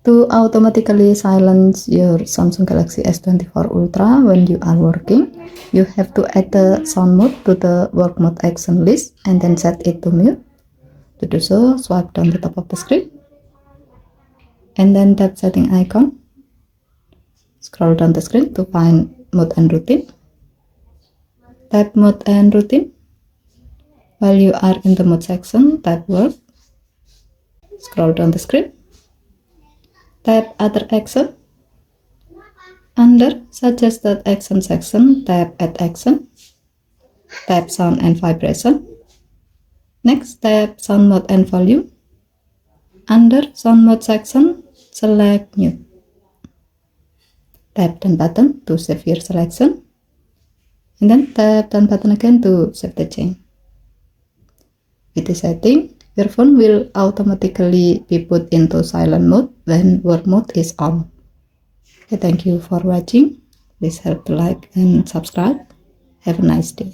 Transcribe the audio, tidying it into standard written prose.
To automatically silence your Samsung Galaxy S24 Ultra when you are working, you have to add the sound mode to the work mode action list and then set it to mute. To do so, swipe down the top of the screen and then tap setting icon. Scroll down the screen to find mode and routine. Tap mode and routine. While you are in the mode section, tap work. Scroll down the screen. Tap other action. Under suggested action section, tap add action. Tap sound and vibration. Next, tap sound mode and volume. Under sound mode section, select mute. Tap done button to save your selection. And then tap done button again to save the change. With the setting, your phone will automatically be put into silent mode when work mode is on. Okay, thank you for watching. Please help to like and subscribe. Have a nice day.